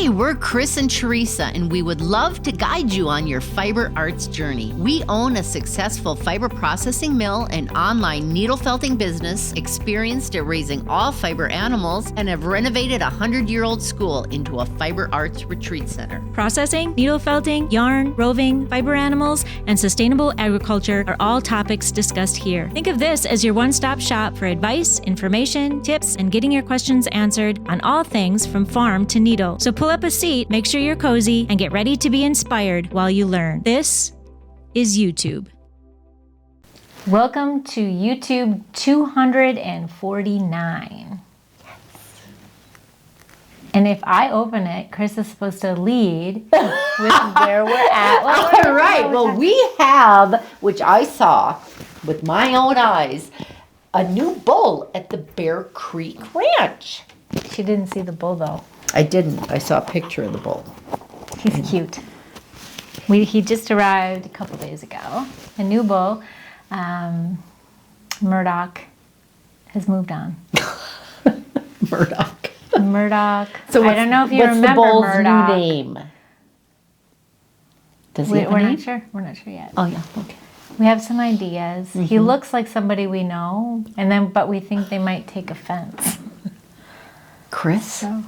Hi, we're Chris and Teresa, and we would love to guide you on your fiber arts journey. We own a successful fiber processing mill and online needle felting business, experienced at raising all fiber animals, and have renovated a 100-year-old school into a fiber arts retreat center. Processing, needle felting, yarn, roving, fiber animals, and sustainable agriculture are all topics discussed here. Think of this as your one-stop shop for advice, information, tips, and getting your questions answered on all things from farm to needle. So pull up a seat, make sure you're cozy, and get ready to be inspired while you learn. This is EweTube. Welcome to EweTube 249. And if I open it, Chris is supposed to lead with where we're at. All right. Well, we have, which I saw with my own eyes, a new bull at the Bear Creek Ranch. She didn't see the bull though. I didn't. I saw a picture of the bull. He's cute. He just arrived a couple days ago. A new bull. Murdoch has moved on. Murdoch. So I don't know if you remember the bull's Murdoch. new name? Does he have a We're name? not sure. We're not sure yet. Oh yeah. Okay. We have some ideas. He looks like somebody we know, but we think they might take offense. Chris. So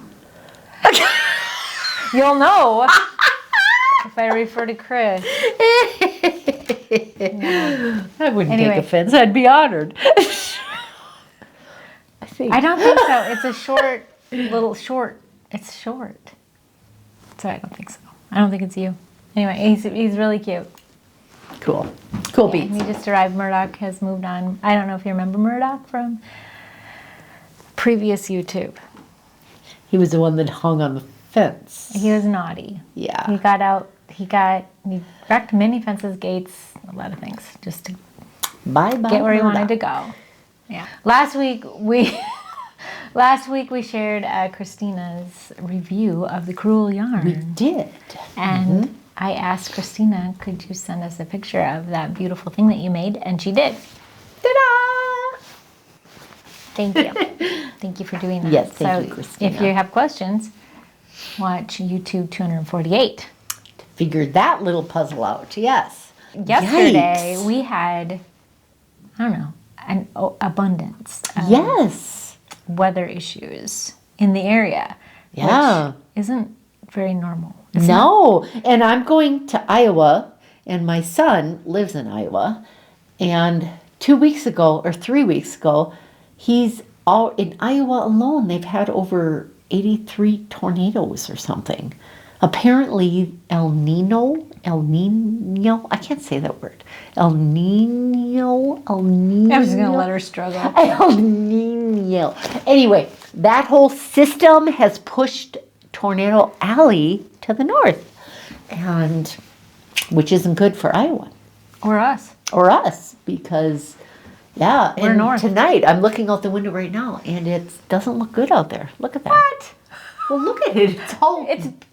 you'll know if I refer to Chris. No. I wouldn't Anyway. take offense. I'd be honored. I don't think so. It's a short. It's short. So I don't think so. I don't think it's you. Anyway, he's really cute. Cool Yeah, beats. he just arrived. Murdoch has moved on. I don't know if you remember Murdoch from previous EweTube. He was the one that hung on the fence. He was naughty. Yeah. He got out. He wrecked many fences, gates, a lot of things, just to Bye. get where he wanted to go. Yeah. Last week we shared Christina's review of the Cruel Yarn. We did. And I asked Christina, could you send us a picture of that beautiful thing that you made? And she did. Ta-da! Thank you. Thank you for doing that. Yes, thank you, Christina. If you have questions, watch EweTube 248. Figured that little puzzle out. Yes. Yesterday Yikes. we had, I don't know, an abundance of Yes. weather issues in the area. Yeah. Which isn't very normal. No. And I'm going to Iowa, and my son lives in Iowa. And 2 weeks ago or 3 weeks ago, he's all in Iowa alone. They've had over 83 tornadoes or something. Apparently, El Nino, I can't say that word. El Nino. I was just going to let her struggle. El Nino. Anyway, that whole system has pushed Tornado Alley to the north, and which isn't good for Iowa. Or us. Or us, because, yeah. We're and north. Tonight, I'm looking out the window right now, and it doesn't look good out there. Look at that. What? Well, look at it. It's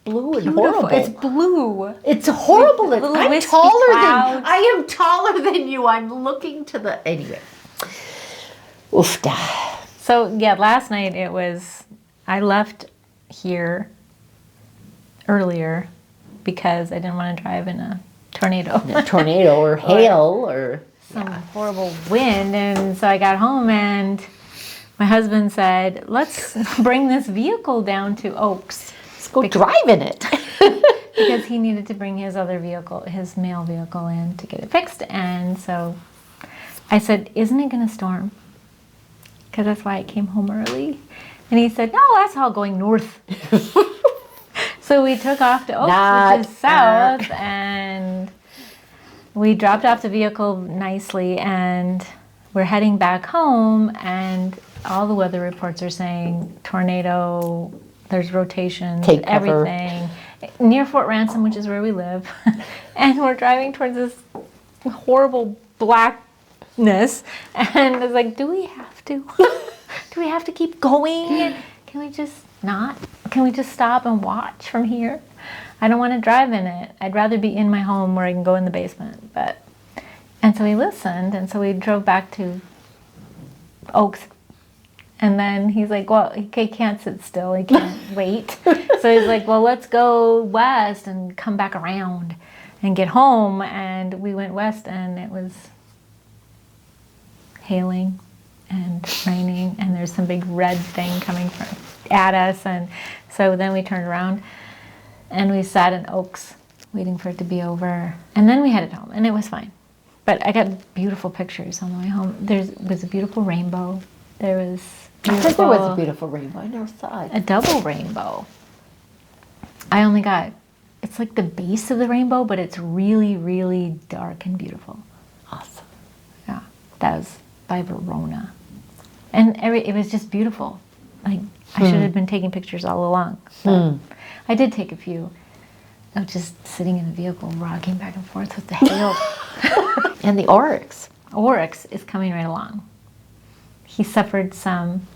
blue and Beautiful. horrible. It's blue. It's horrible. With little I'm wispy taller clouds. than I am taller than you. I'm looking to the anyway. Oof da. So, yeah, last night I left here earlier because I didn't want to drive in a tornado. A tornado or hail or Some horrible wind. And so I got home and my husband said, let's bring this vehicle down to Oaks. let's go drive in it. Because he needed to bring his other vehicle, his mail vehicle in to get it fixed. And so I said, isn't it going to storm? Because that's why I came home early. And he said, no, that's all going north. So we took off to Oaks, which is south, and we dropped off the vehicle nicely, and we're heading back home, and all the weather reports are saying tornado, there's rotations, Take cover. everything. Near Fort Ransom, which is where we live. And we're driving towards this horrible blackness, and it's like, do we have to? Do we have to keep going? Can we just not? Can we just stop and watch from here? I don't want to drive in it. I'd rather be in my home where I can go in the basement. And so we listened, and so we drove back to Oaks And then he's like, well, he can't sit still. He can't wait. So he's like, well, let's go west and come back around and get home. And we went west, and it was hailing and raining, and there's some big red thing coming at us. And so then we turned around and we sat in Oaks waiting for it to be over. And then we headed home, and it was fine. But I got beautiful pictures on the way home. There was a beautiful rainbow. There was I thought there was a beautiful rainbow. I never saw it. a double rainbow. I only got, it's like the base of the rainbow, but it's really, really dark and beautiful. Awesome. Yeah, that was by Verona. And it was just beautiful. Like, I should have been taking pictures all along. But I did take a few of just sitting in the vehicle, rocking back and forth with the hail. And the oryx. Oryx is coming right along. He suffered some,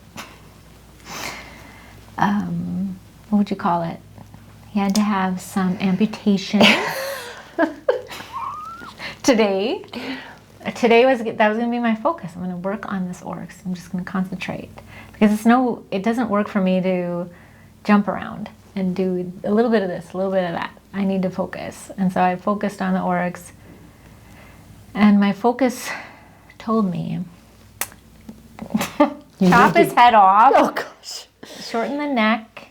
what would you call it? He had to have some amputation today. That was going to be my focus. I'm going to work on this oryx. I'm just going to concentrate because it doesn't work for me to jump around and do a little bit of this, a little bit of that. I need to focus. And so I focused on the oryx, and my focus told me, chop his head off. Oh, gosh. Shorten the neck,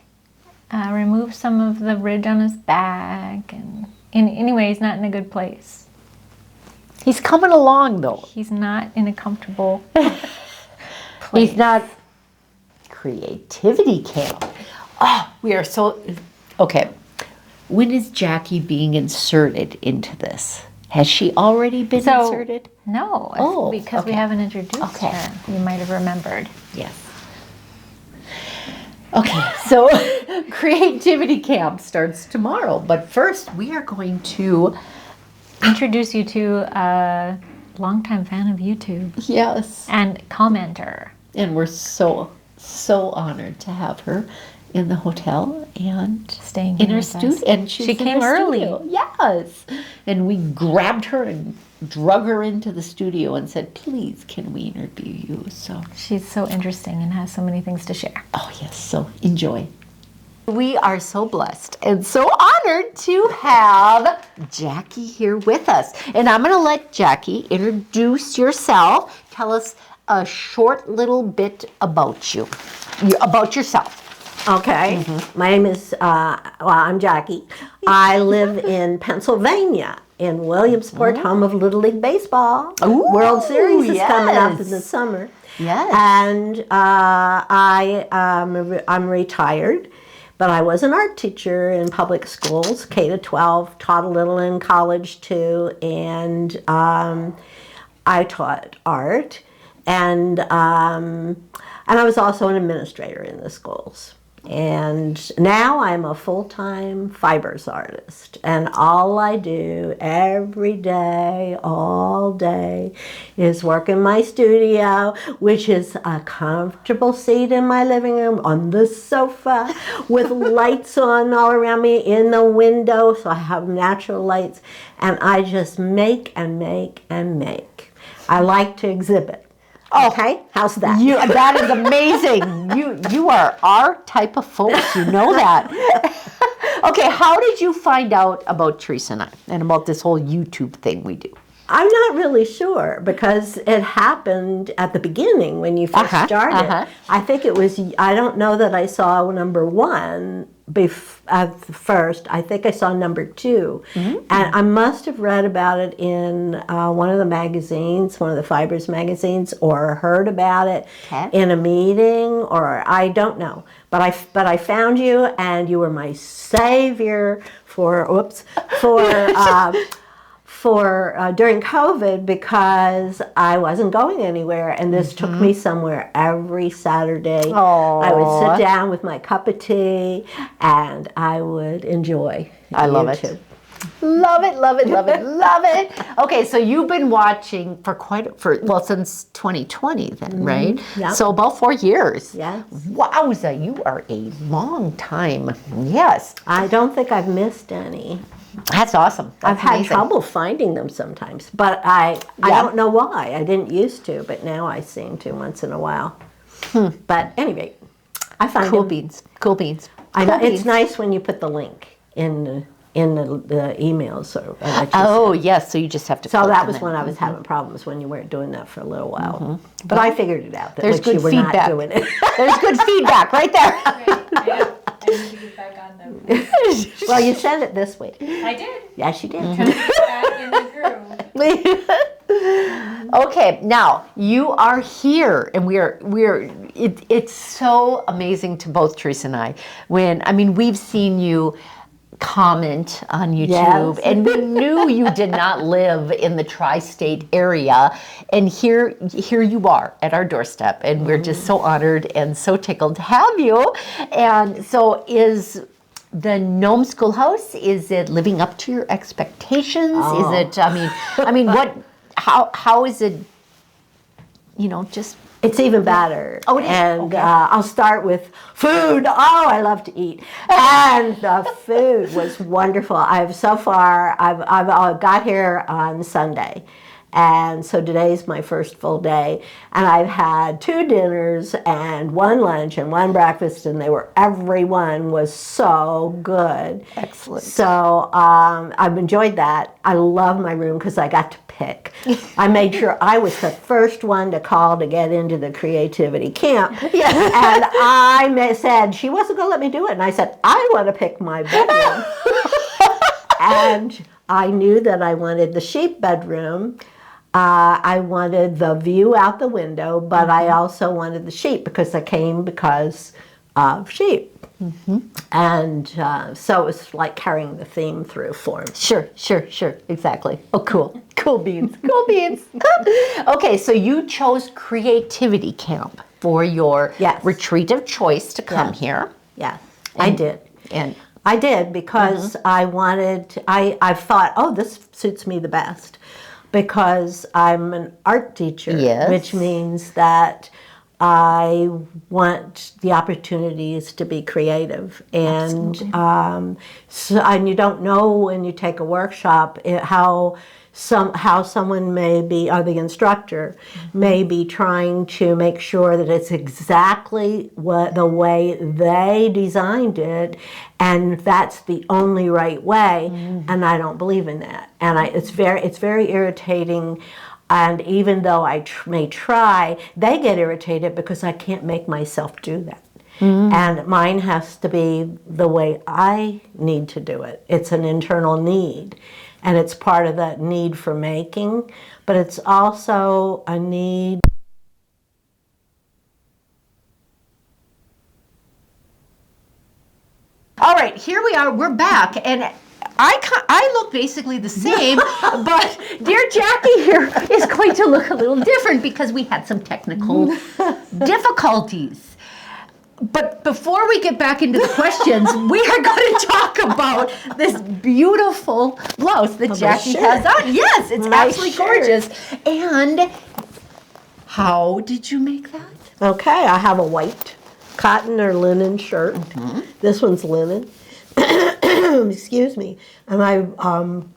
remove some of the ridge on his back, and anyway, he's not in a good place. He's coming along, though. He's not in a comfortable place. He's not creativity camp. Oh, we are so... Okay. When is Jackie being inserted into this? Has she already been inserted? No, Oh, because we okay. haven't introduced Okay. her. You might have remembered. Yes. Okay, so creativity camp starts tomorrow. But first, we are going to... Introduce you to a longtime fan of YouTube Yes. and commenter. And we're so honored to have her in the hotel and Staying in here her with studio. us. And she came early. Yes. And we grabbed her and drug her into the studio and said, please, can we interview you? So, She's so interesting and has so many things to share. oh yes, so enjoy. We are so blessed and so honored to have Jackie here with us. And I'm going to let Jackie introduce yourself. Tell us a short little bit about you, about yourself. Okay. My name is, I'm Jackie. I live in Pennsylvania, in Williamsport, home of Little League Baseball. Ooh, World Series is coming up in yes. the summer. Yes. And I'm retired, but I was an art teacher in public schools, K to 12, taught a little in college too, and I taught art, and I was also an administrator in the schools. And now I'm a full-time fibers artist, and all I do every day, all day, is work in my studio, which is a comfortable seat in my living room on the sofa with lights on all around me in the window, so I have natural lights, and I just make and make and make. I like to exhibit. Okay, how's that? That is amazing. You are our type of folks. You know that. Okay, how did you find out about Teresa and I and about this whole YouTube thing we do? I'm not really sure because it happened at the beginning when you first started. I think it was, I don't know that I saw number one at first. I think I saw number two. And I must have read about it in one of the magazines, one of the Fibers magazines, or heard about it in a meeting, or I don't know. But I found you, and you were my savior for during COVID, because I wasn't going anywhere, and this took me somewhere every Saturday. Aww. I would sit down with my cup of tea, and I would enjoy I love YouTube. it. Love it, love it, love it, love it. Okay, so you've been watching since 2020 then, right? Yep. So about 4 years. Yes. Wowza, you are a long time. Yes. I don't think I've missed any. That's awesome. I've That's had amazing. trouble finding them sometimes, but I Yeah. don't know why. I didn't used to, but now I seem to once in a while. But anyway, I find Cool them. beans. Cool beans. I know Cool it's beans. nice when you put the link in the emails. Or Oh, yes. So you just have to. so click that and was then- when I was having problems when you weren't doing that for a little while. But I figured it out. That There's which good you were feedback. not doing it. There's good feedback right there. I need to get back on them. Well, you sent it this week. I did. Yes, you did. Back in the groove. Okay, now you are here, and it's so amazing to both Teresa and I. We've seen you comment on YouTube, Yes. and we knew you did not live in the tri-state area, and here you are at our doorstep, and we're just so honored and so tickled to have you. And so is the Nome Schoolhouse, is it living up to your expectations? Oh. Is it, what, how is it, just... It's even better. Oh, it is? And Okay. I'll start with food. Oh, I love to eat. And the food was wonderful. I've got here on Sunday. And so today's my first full day. And I've had 2 dinners and 1 lunch and 1 breakfast, and everyone was so good. Excellent. So I've enjoyed that. I love my room because I got to pick. I made sure I was the first one to call to get into the creativity camp. Yeah. And I said, she wasn't going to let me do it. And I said, I want to pick my bedroom. And I knew that I wanted the sheep bedroom. I wanted the view out the window, but I also wanted the sheep because I came because of sheep. And so it was like carrying the theme through for me. Sure, exactly. Oh, cool. Cool beans. Cool beans. Okay, so you chose Creativity Camp for your Yes. retreat of choice to come Yes. here. Yes, I did. And I did because I thought, oh, this suits me the best because I'm an art teacher, Yes. which means that I want the opportunities to be creative. And and you don't know when you take a workshop how someone may be, or the instructor may be trying to make sure that it's exactly the way they designed it, and that's the only right way. And I don't believe in that. And it's very irritating. And even though I may try, they get irritated because I can't make myself do that. And mine has to be the way I need to do it. It's an internal need. And it's part of that need for making, but it's also a need. all right, here we are. We're back, and I look basically the same, but dear Jackie here is going to look a little different because we had some technical difficulties. But before we get back into the questions, we are going to talk about this beautiful blouse that Jackie has on. Yes, it's Nice absolutely shirt. gorgeous. And how did you make that? Okay, I have a white cotton or linen shirt. This one's linen. Excuse me. And I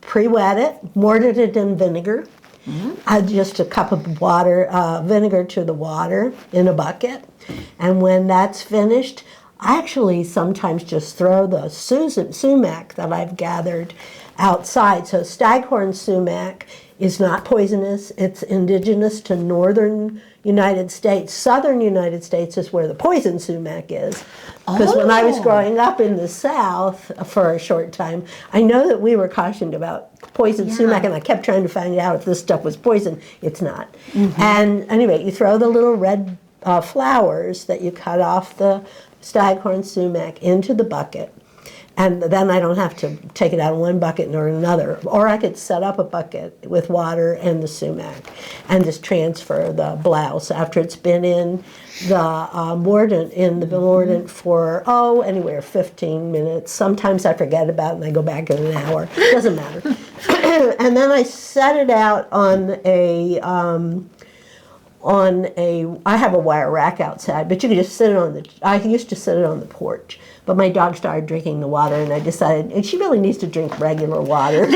pre-wet it, mortared it in vinegar. Add just a cup of water, vinegar to the water in a bucket. And when that's finished, I actually sometimes just throw the sumac that I've gathered outside. So staghorn sumac is not poisonous. It's indigenous to northern United States. Southern United States is where the poison sumac is. Because when I was growing up in the South for a short time, I know that we were cautioned about poison sumac, and I kept trying to find out if this stuff was poison. It's not. And anyway, you throw the little red flowers that you cut off the staghorn sumac into the bucket. And then I don't have to take it out of one bucket or another. Or I could set up a bucket with water and the sumac and just transfer the blouse after it's been in the mordant for, anywhere 15 minutes. Sometimes I forget about it and I go back in an hour. It doesn't matter. And then I set it out I have a wire rack outside, but you can just sit it I used to sit it on the porch. But my dog started drinking the water, and I decided, and she really needs to drink regular water.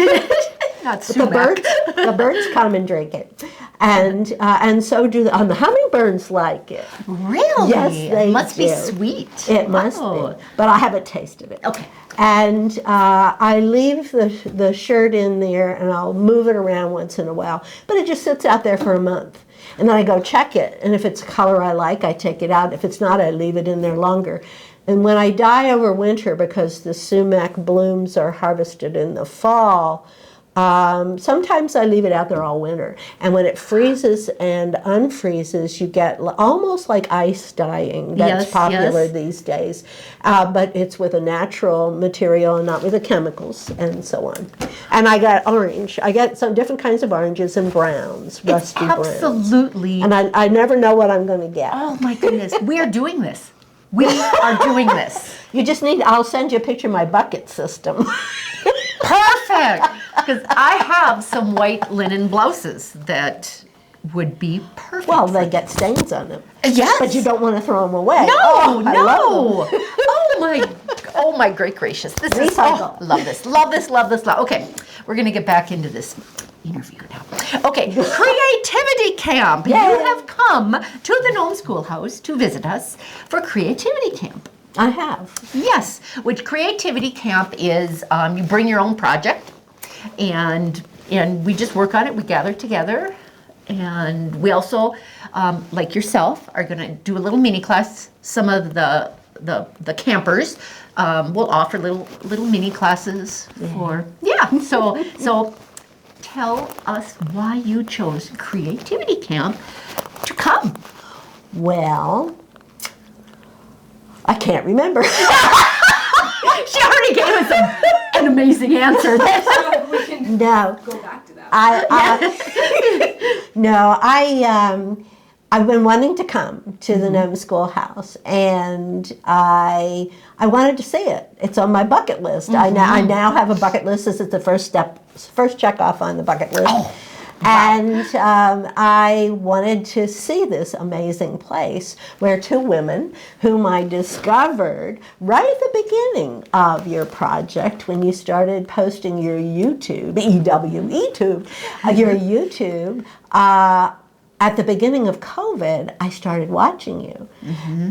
Not But sumac. the birds come and drink it, and so do the hummingbirds like it. Really? Yes, they It must be do. sweet. It must Oh. be, but I haven't tasted it. Okay. And I leave the shirt in there, and I'll move it around once in a while. But it just sits out there for a month, and then I go check it. And if it's a color I like, I take it out. If it's not, I leave it in there longer. And when I dye over winter, because the sumac blooms are harvested in the fall, sometimes I leave it out there all winter. And when it freezes and unfreezes, you get almost like ice dyeing. That's Yes, popular yes. these days. But it's with a natural material and not with the chemicals and so on. And I got orange. I get some different kinds of oranges and browns, rusty browns. Absolutely. And I never know what I'm going to get. Oh my goodness, we are doing this. We are doing this. You just need, I'll send you a picture of my bucket system. Perfect. Because I have some white linen blouses that would be perfect. Well, they get stains on them. Yes. But you don't want to throw them away. No, Oh, I no. love them. Oh my great gracious. This is, Recycle. love this, love this, love this, love. Okay, we're going to get back into this interview now. Okay, Creativity Camp. Yay. You have come to the Nome Schoolhouse to visit us for Creativity Camp. I have. Yes, which Creativity Camp is, you bring your own project, and we just work on it. We gather together, and we also, like yourself, are going to do a little mini class. Some of the campers will offer little mini classes for So tell us why you chose Creativity Camp to come. Well, I can't remember. She already gave us an amazing answer. So we can No. go back to that. I've been wanting to come to the Nome Schoolhouse, and I wanted to see it. It's on my bucket list. I now have a bucket list. This is the first check off on the bucket list. Oh, And I wanted to see this amazing place where two women whom I discovered right at the beginning of your project when you started posting your YouTube, your YouTube, at the beginning of COVID, I started watching you.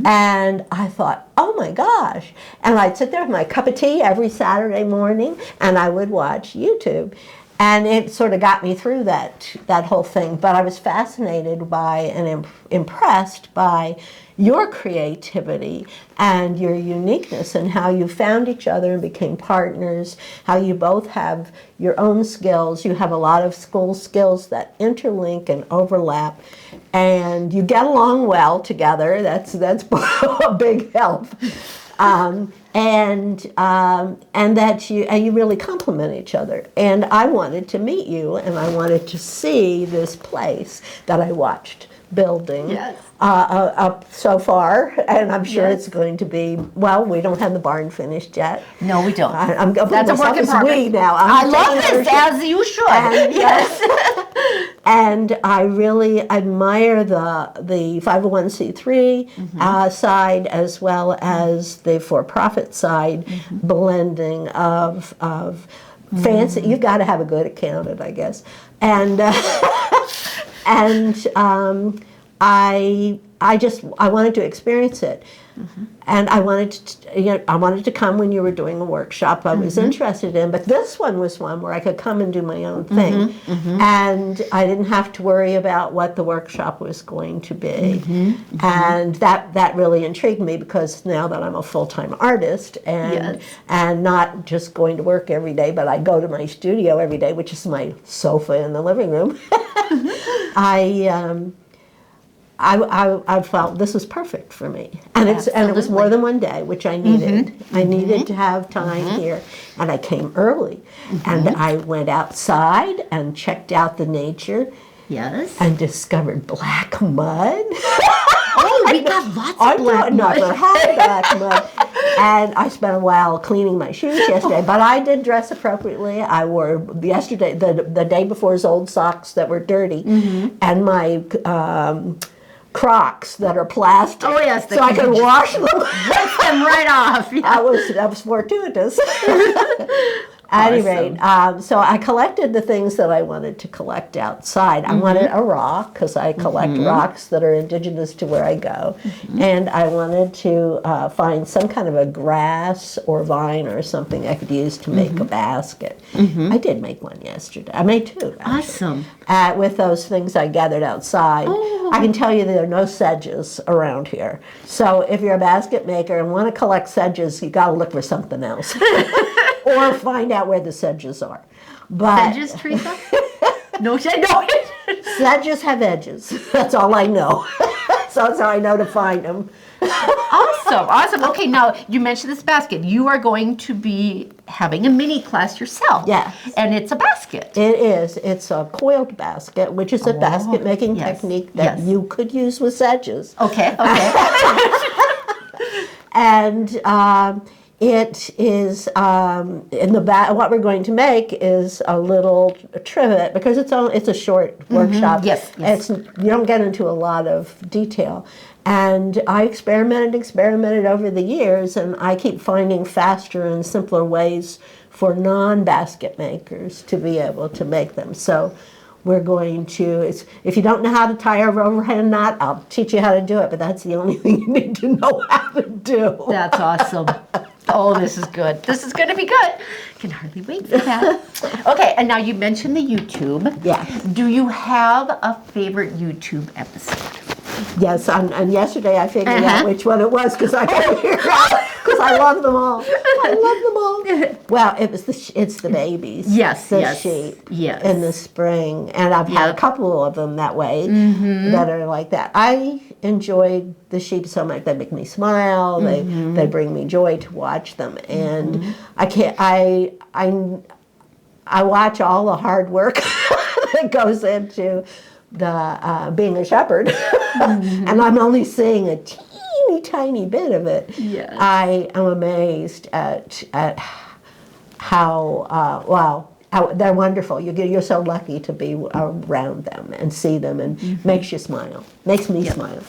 And I thought, oh my gosh. And I'd sit there with my cup of tea every Saturday morning, and I would watch YouTube. And it sort of got me through that whole thing. But I was fascinated by and impressed by your creativity and your uniqueness and how you found each other and became partners, how you both have your own skills. You have a lot of school skills that interlink and overlap, and you get along well together. That's a big help. And that you really complement each other. And I wanted to meet you, and I wanted to see this place that I watched building up so far, and I'm sure it's going to be, well, we don't have the barn finished yet. No, we don't. I'm going That's a work in progress. we now. I love this, as you should. And, yes. And I really admire the 501c3 side as well as the for-profit side blending of fancy. You've got to have a good accountant, I guess. And I wanted to experience it. And I wanted to come when you were doing a workshop I was interested in, but this one was one where I could come and do my own thing. And I didn't have to worry about what the workshop was going to be. And that really intrigued me, because now that I'm a full-time artist and not just going to work every day, but I go to my studio every day, which is my sofa in the living room, I felt this was perfect for me, and it was more than one day, which I needed. I needed to have time here, and I came early, and I went outside and checked out the nature, and discovered black mud. Oh, we got lots of black mud. I never had black mud, and I spent a while cleaning my shoes yesterday. But I did dress appropriately. I wore yesterday the day before's old socks that were dirty, and my Crocs that are plastic. Oh yes, so I could wash them. Rinse them right off. Yeah. That was fortuitous. At any rate, so I collected the things that I wanted to collect outside. I wanted a rock, because I collect rocks that are indigenous to where I go. And I wanted to find some kind of a grass or vine or something I could use to make a basket. I did make one yesterday. I made two, actually. Awesome. With those things I gathered outside. I can tell you there are no sedges around here. So if you're a basket maker and want to collect sedges, you got to look for something else. Or find out where the sedges are. But Sedges, Teresa? No. sedges have edges. That's all I know. So that's how I know to find them. Awesome. Okay, now you mentioned this basket. You are going to be having a mini class yourself. Yes. And it's a basket. It is. It's a coiled basket, which is a basket making technique that you could use with sedges. Okay. And it is in the back. What we're going to make is a little trivet, because it's a short workshop. Yes. You don't get into a lot of detail. And I experimented over the years, and I keep finding faster and simpler ways for non-basket makers to be able to make them. So we're going to, if you don't know how to tie a overhand knot, I'll teach you how to do it, but that's the only thing you need to know how to do. That's awesome. Oh, this is good. This is going to be good. Can hardly wait for that. Okay, and now you mentioned the YouTube. Yes. Do you have a favorite YouTube episode? Yes, and yesterday I figured out which one it was, because I couldn't figure out, because I love them all. Well, it's the babies. Yes, the yes, sheep. yes. In the spring, and I've had a couple of them that way that are like that. I enjoyed the sheep so much; they make me smile. They bring me joy to watch them, and I watch all the hard work that goes into the being a shepherd, and I'm only seeing a teeny tiny bit of it. Yes. I am amazed at how they're wonderful. You're so lucky to be around them and see them, and makes you smile. Makes me smile.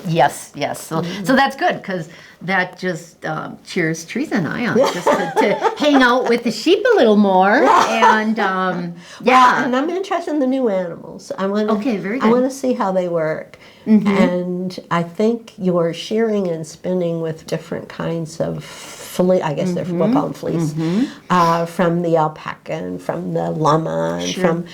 Yes. So that's good, because that just cheers Teresa and I on just to hang out with the sheep a little more. And and I'm interested in the new animals. I want to see how they work. And I think you're shearing and spinning with different kinds of fleece. I guess we'll call them fleece, from the alpaca and from the llama and from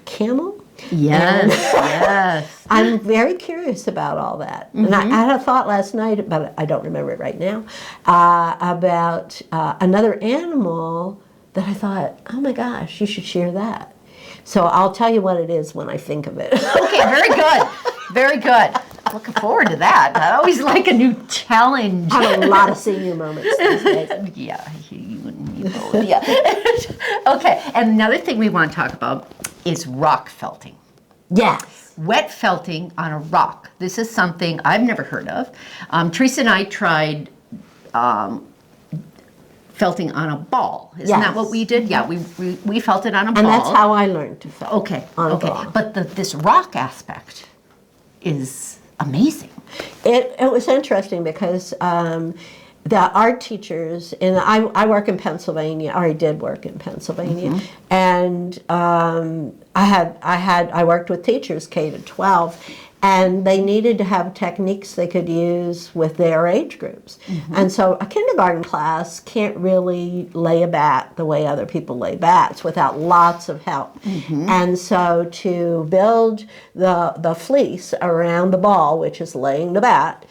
camel. Yes. I'm very curious about all that. And I had a thought last night, but I don't remember it right now, about another animal that I thought, oh my gosh, you should share that. So I'll tell you what it is when I think of it. Okay, very good. Looking forward to that. I always like a new challenge. I have a lot of senior moments these days. Yeah, you both. Yeah. Okay, and another thing we want to talk about is rock felting. Yes. Wet felting on a rock. This is something I've never heard of. Teresa and I tried felting on a ball. Isn't that what we did? Yeah, we felted on a ball. And that's how I learned to felt. Okay. On a ball. But this rock aspect is amazing. It was interesting because the art teachers, and I work in Pennsylvania, or I did work in Pennsylvania, and I worked with teachers K to 12, and they needed to have techniques they could use with their age groups. And so a kindergarten class can't really lay a bat the way other people lay bats without lots of help. And so to build the fleece around the ball, which is laying the bat,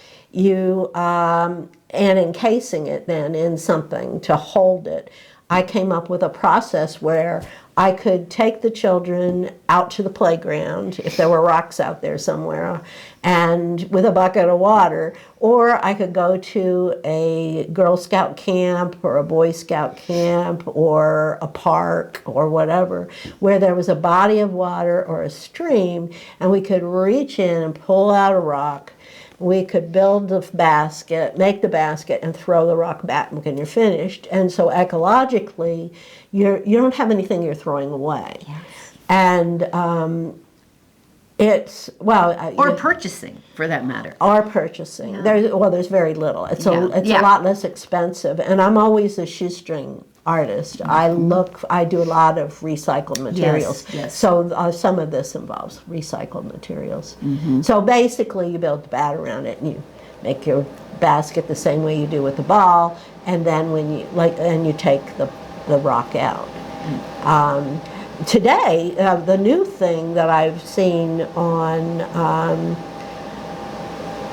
and encasing it then in something to hold it, I came up with a process where I could take the children out to the playground, if there were rocks out there somewhere, and with a bucket of water, or I could go to a Girl Scout camp or a Boy Scout camp or a park or whatever, where there was a body of water or a stream, and we could reach in and pull out a rock. We could build the basket, make the basket, and throw the rock back when you're finished. And so ecologically, you don't have anything you're throwing away. Yes. And or purchasing, for that matter. Or purchasing. Yeah. There's very little. It's a lot less expensive. And I'm always a shoestring artist. I do a lot of recycled materials. yes. So some of this involves recycled materials. So basically you build the bat around it and you make your basket the same way you do with the ball, and then when you you take the rock out. Today, the new thing that I've seen on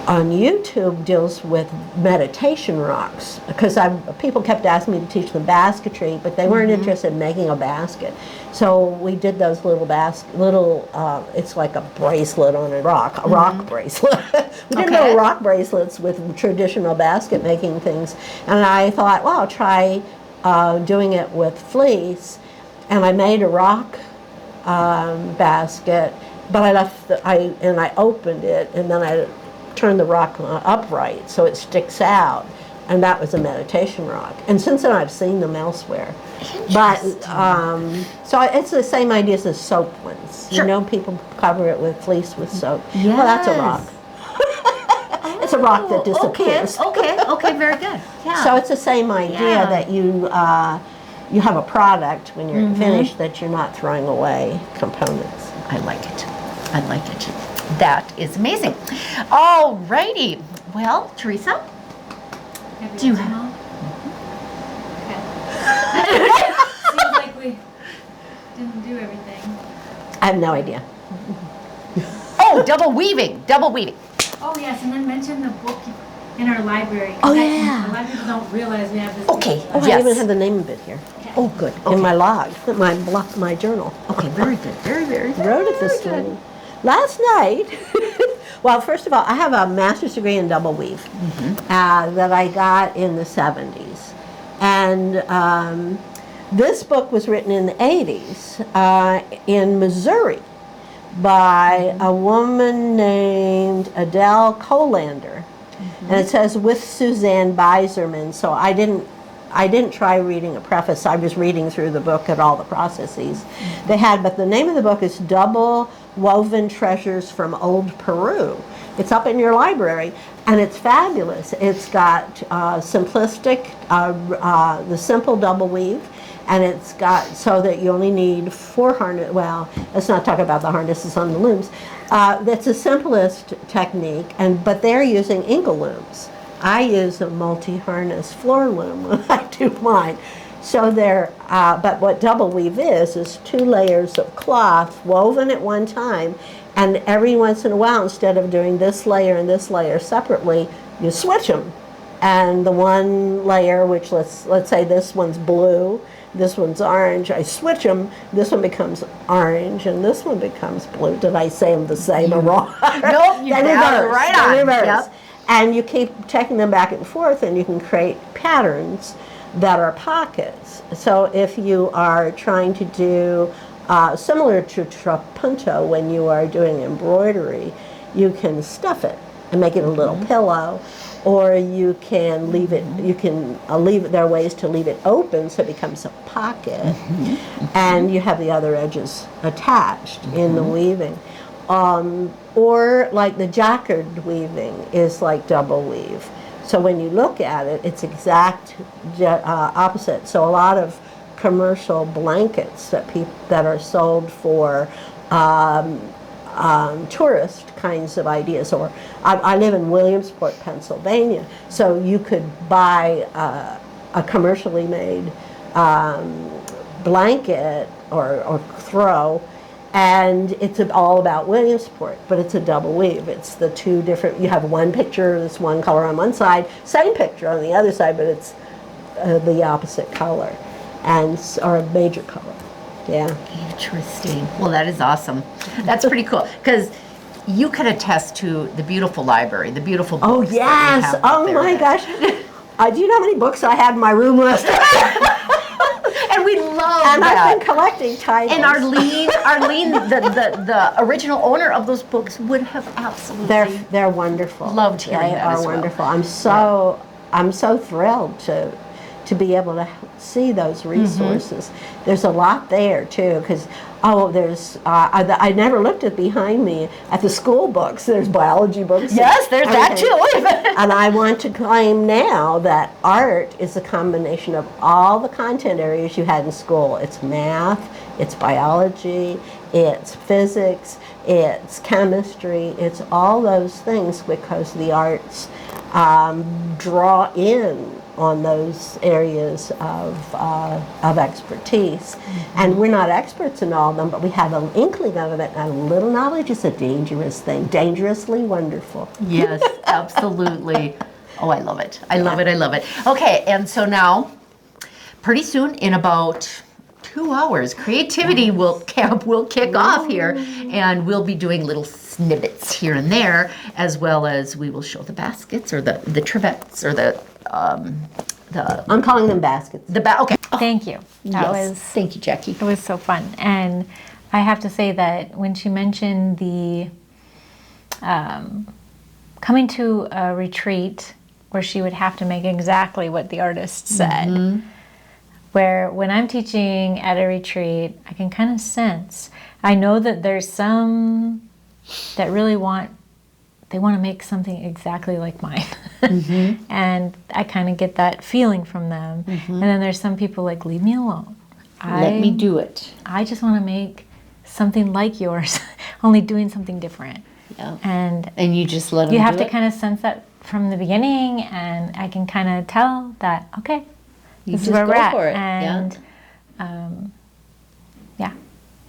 YouTube deals with meditation rocks, because people kept asking me to teach them basketry, but they weren't interested in making a basket. So we did those little it's like a bracelet on a rock bracelet. We did little rock bracelets with traditional basket making things, and I thought, well, I'll try doing it with fleece, and I made a rock basket, but I opened it, and then I turned the rock upright so it sticks out, and that was a meditation rock. And since then I've seen them elsewhere. But so it's the same idea as the soap ones. Sure. You know, people cover it with fleece with soap. Yes. Well, that's a rock. It's a rock that disappears. Okay, very good. Yeah. So it's the same idea that you have a product when you're finished that you're not throwing away components. I like it. That is amazing. All righty. Well, Teresa, do you have? Seems like we didn't do everything. I have no idea. Oh, double weaving. Oh yes, and then mention the book in our library. Oh, yeah. A lot of people don't realize we have this. Okay. book. Oh, I Yes. even have the name of it here. Oh, good. In my log, my journal. Okay, very good. Very Wrote it this morning. Last night, well, first of all, I have a master's degree in double weave that I got in the 70s. And this book was written in the 80s in Missouri by a woman named Adele Colander. And it says, with Suzanne Beiserman. So I didn't try reading a preface. I was reading through the book at all the processes they had. But the name of the book is Double Woven Treasures from Old Peru. It's up in your library, and it's fabulous. It's got simplistic, the simple double weave, and it's got so that you only need 4 harness. Well, let's not talk about the harnesses on the looms. That's the simplest technique, but they're using ingle looms. I use a multi-harness floor loom when I do mine. So but what double weave is 2 layers of cloth woven at one time, and every once in a while, instead of doing this layer and this layer separately, you switch them. And the one layer, which let's say this one's blue, this one's orange, I switch them, this one becomes orange, and this one becomes blue. Did I say them the same or wrong? Nope, you got it right on. Reverse. Yep. And you keep taking them back and forth, and you can create patterns that are pockets. So if you are trying to do similar to trapunto when you are doing embroidery, you can stuff it and make it a little pillow, or you can leave it. You can there are ways to leave it open so it becomes a pocket, and you have the other edges attached in the weaving. Or like the jacquard weaving is like double weave. So when you look at it, it's exact opposite. So a lot of commercial blankets that are sold for tourist kinds of ideas, or I live in Williamsport, Pennsylvania, so you could buy a commercially made blanket or throw, and it's all about Williamsport, but it's a double weave. It's the 2 different, you have one picture, this one color on one side, same picture on the other side, but it's the opposite color, or a major color. Yeah. Interesting. Well, that is awesome. That's pretty cool, because you can attest to the beautiful library, the beautiful books. Oh, yes. That we have out Oh, there my gosh. Do you know how many books I had in my room last night? And we love And that. I've been collecting titles. And Arlene, the original owner of those books would have absolutely They're wonderful. loved hearing They that are as well. wonderful. I'm so thrilled to to be able to see those resources. There's a lot there too, because there's I never looked at behind me at the school books. There's biology books. Yes, there's that too. And I want to claim now that art is a combination of all the content areas you had in school. It's math, it's biology, it's physics, it's chemistry, it's all those things, because the arts draw in on those areas of expertise. And we're not experts in all of them, but we have an inkling of it, and a little knowledge is a dangerous thing, dangerously wonderful. Yes, absolutely. Oh, I love it. I love it. I love it. Okay, and so now, pretty soon, in about 2 hours, creativity camp will kick off here, and we'll be doing little snippets here and there, as well as we will show the baskets or the trivets or the I'm calling them baskets. Okay. Thank you. That Yes. was Thank you, Jackie. It was so fun. And I have to say that when she mentioned the coming to a retreat where she would have to make exactly what the artist said, where when I'm teaching at a retreat, I can kind of sense, I know that there's some that really want to make something exactly like mine. And I kind of get that feeling from them. And then there's some people like, leave me alone. Let me do it. I just want to make something like yours, only doing something different. Yeah. And you just let them you have do to it? kind of sense that from the beginning, and I can kind of tell that, okay, this is just where go we're at. for it, And yeah,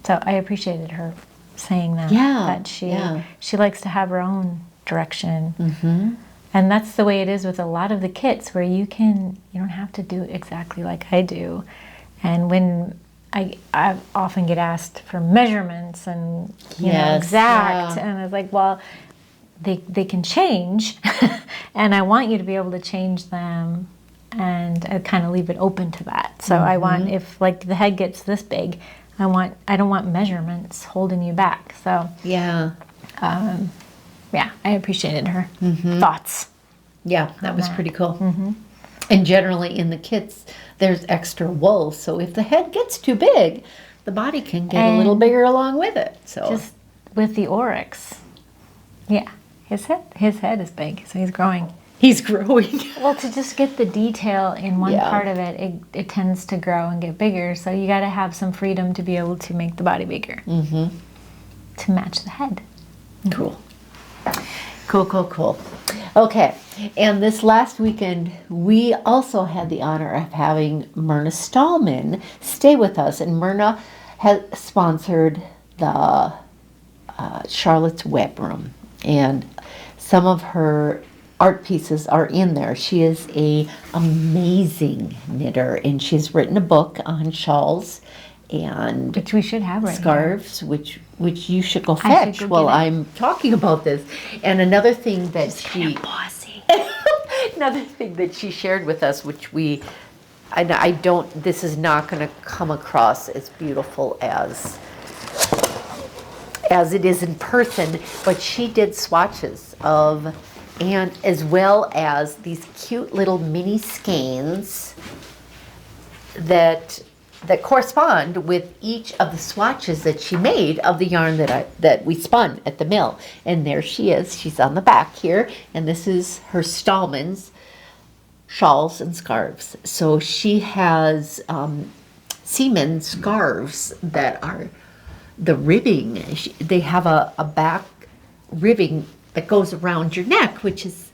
so I appreciated her saying that. Yeah, That yeah. she likes to have her own direction. And that's the way it is with a lot of the kits, where you don't have to do exactly like I do. And when I often get asked for measurements and you know, Yes, exact, yeah. and it's like, well, they can change, and I want you to be able to change them, and I kind of leave it open to that. So I want, if like the head gets this big, I don't want measurements holding you back. So Yeah. yeah, I appreciated her thoughts. Yeah, that was pretty cool. And generally in the kits, there's extra wool. So if the head gets too big, the body can get a little And bigger along with it. So Just with the oryx, yeah, his head is big, so he's growing. he's growing. Well, to just get the detail in one Yeah. part of it, it tends to grow and get bigger. So you got to have some freedom to be able to make the body bigger to match the head. Cool. Cool. Okay, and this last weekend, we also had the honor of having Myrna Stallman stay with us, and Myrna has sponsored the Charlotte's Web Room, and some of her art pieces are in there. She is a amazing knitter, and she's written a book on shawls and Which we should have right here. scarves, which you should go I should fetch go while get it. I'm talking about this. And another thing that another thing that she shared with us, which I don't, this is not going to come across as beautiful as it is in person, but she did swatches of, and as well as these cute little mini skeins that correspond with each of the swatches that she made of the yarn that we spun at the mill. And there she is. She's on the back here, and this is her Stallman's shawls and scarves. So she has seaman scarves that are the ribbing. They have a back ribbing that goes around your neck, which is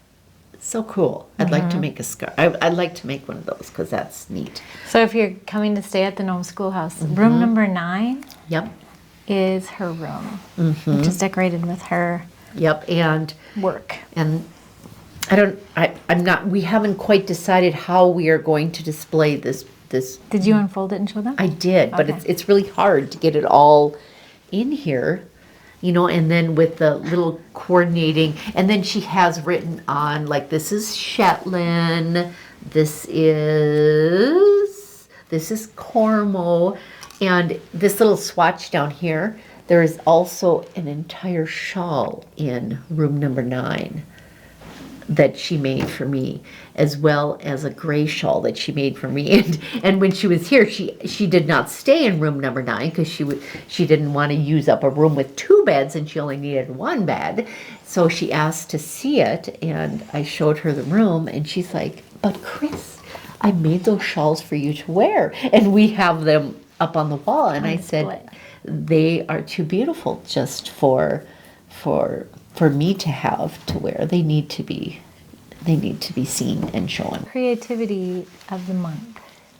so cool. I'd like to make a scarf. I'd like to make one of those because that's neat. So if you're coming to stay at the Nome Schoolhouse, room number 9 Yep. is her room, which is decorated with her Yep. And work. we haven't quite decided how we are going to display this. Did you unfold it and show them? I did, but Okay. it's really hard to get it all in here, and then with the little coordinating, and then she has written on, like, this is Shetland, this is Cornwall, and this little swatch down here, there is also an entire shawl in room number 9. that she made for me, as well as a gray shawl that she made for me. And when she was here, she did not stay in room number 9 because she didn't want to use up a room with 2 beds, and she only needed 1 bed. So she asked to see it, and I showed her the room, and she's like, "But Chris, I made those shawls for you to wear," and we have them up on the wall. And I said, "They are too beautiful just for me to have to wear. They need to be seen and shown." Creativity of the month,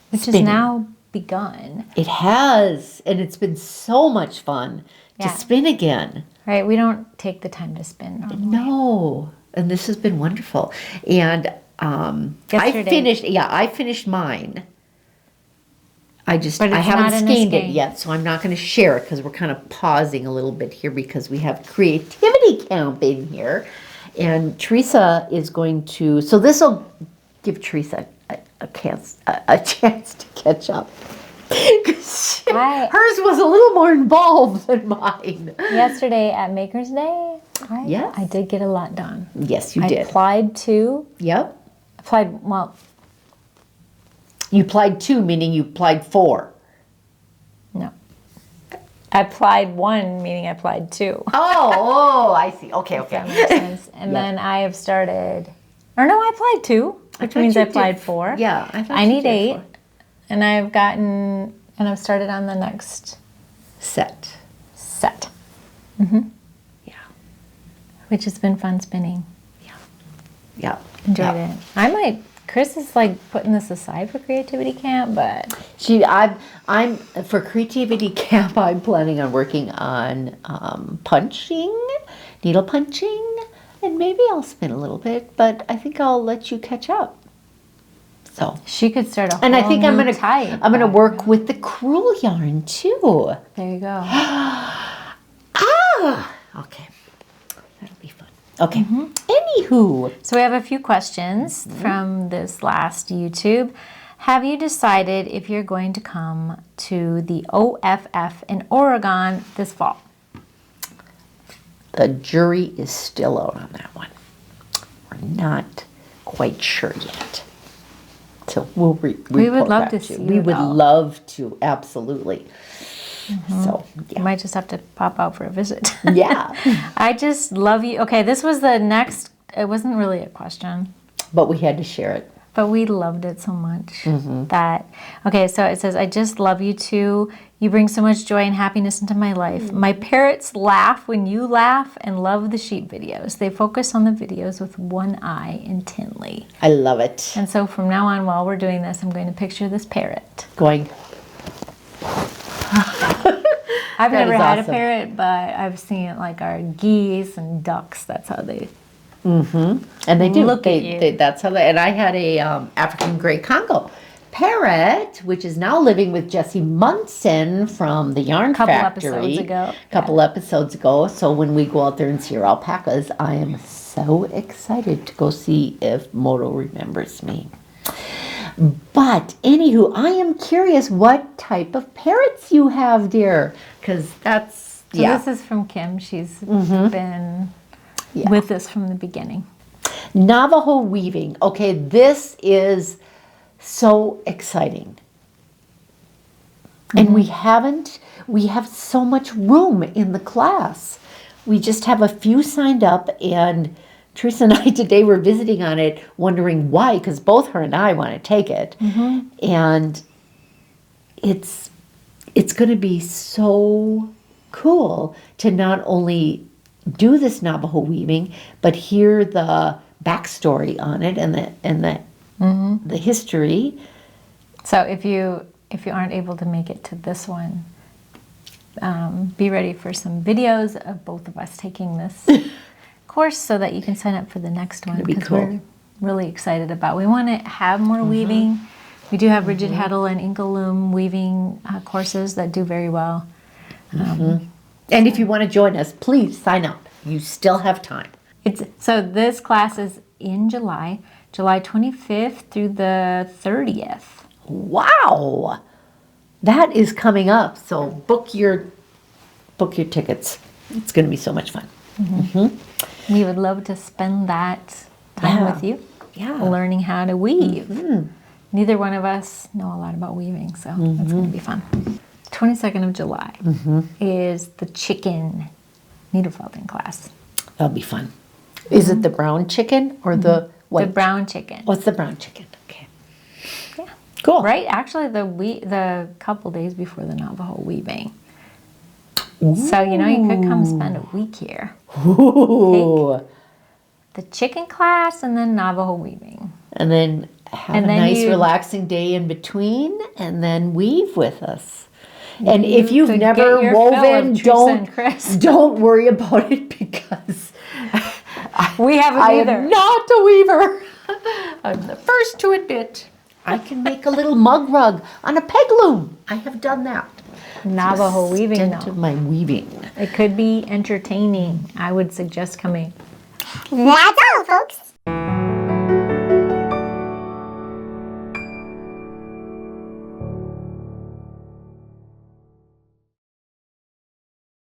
which Spinning. is now begun. It has, and it's been so much fun to Yeah. spin again. Right? We don't take the time to spin normally. No, and this has been wonderful. And I Yesterday- finished mine. I But it's haven't not in a skeined it skein. yet, so I'm not going to share it because we're kind of pausing a little bit here because we have creativity camp in here. And Teresa is going to, so this will give Teresa a chance to catch up. 'Cause hers was a little more involved than mine. Yesterday at Maker's Day, Yes. I did get a lot done. Yes, you I did. Yep. Well, You applied 2, meaning you applied 4. no. I applied 1, meaning I applied 2. Oh, I see. Okay. That makes sense. And Yeah. then I have started, or no, I applied 2, which thought means you I applied did- 4. Yeah, I thought I you need did 8, 4. and I've started on the next Set. set, Yeah. which has been fun spinning. Yeah. Enjoyed Yeah. it. Chris is like putting this aside for creativity camp, but I'm for creativity camp. I'm planning on working on needle punching, and maybe I'll spin a little bit. But I think I'll let you catch up. So, she could start a whole and I think I'm new gonna type. work with the crewel yarn too. There you go. Okay, that'll be fun. Okay. Anywho, So we have a few questions from this last YouTube. Have you decided if you're going to come to the OFF in Oregon this fall? the jury is still out on that one. We're not quite sure yet. So we'll We would report love back to you. see We you, would though. love to, absolutely. So, You yeah. might just have to pop out for a visit. Yeah. I just love you. Okay, this was the next, it wasn't really a question, But we had to share it. but we loved it so much that, okay, so it says, I just love you too. You bring so much joy and happiness into my life. My parrots laugh when you laugh and love the sheep videos. They focus on the videos with one eye intently. I love it. And so from now on, while we're doing this, I'm going to picture this parrot. Going, I've That never is had a awesome. parrot, but I've seen it like our geese and ducks. That's how they. and they do. Look at you. That's how they, and I had a African gray Congo parrot, which is now living with Jesse Munson from the Yarn Couple Factory. episodes ago. Couple episodes ago. So when we go out there and see our alpacas, I am so excited to go see if Moto remembers me. But anywho, I am curious what type of parrots you have, dear, because that's So this is from Kim. She's been with us from the beginning. Navajo weaving. Okay, this is so exciting. And we have so much room in the class. We just have a few signed up, and Teresa and I today were visiting on it, wondering why, because both her and I want to take it. And it's going to be so cool to not only do this Navajo weaving, but hear the backstory on it and the history. So if you aren't able to make it to this one, be ready for some videos of both of us taking this course so that you can sign up for the next one, be because cool. we're really excited about. We want to have more weaving. We do have rigid heddle and inkle loom weaving courses that do very well. And if you want to join us, please sign up. You still have time. So this class is in July 25th through the 30th. Wow, that is coming up. So book your tickets. It's going to be so much fun. We would love to spend that time Yeah. with you, Yeah. learning how to weave. Neither one of us know a lot about weaving, so that's going to be fun. 22nd of July is the chicken needle felting class. That'll be fun. Is it the brown chicken or the white? The brown chicken. Oh, it's the brown chicken. Okay. Yeah. Cool. Right? Actually, the couple days before the Navajo weaving. So, you could come spend a week here. Ooh. The chicken class and then Navajo weaving. And then have And a then nice you- relaxing day in between and then weave with us. And if you've could never get your fill of woven, Teresa and Chris. don't worry about it because We haven't I either. am not a weaver. I'm the first to admit. I can make a little mug rug on a peg loom. I have done that. Navajo weaving, Extent though. of my weaving. It could be entertaining. I would suggest coming. That's all, folks.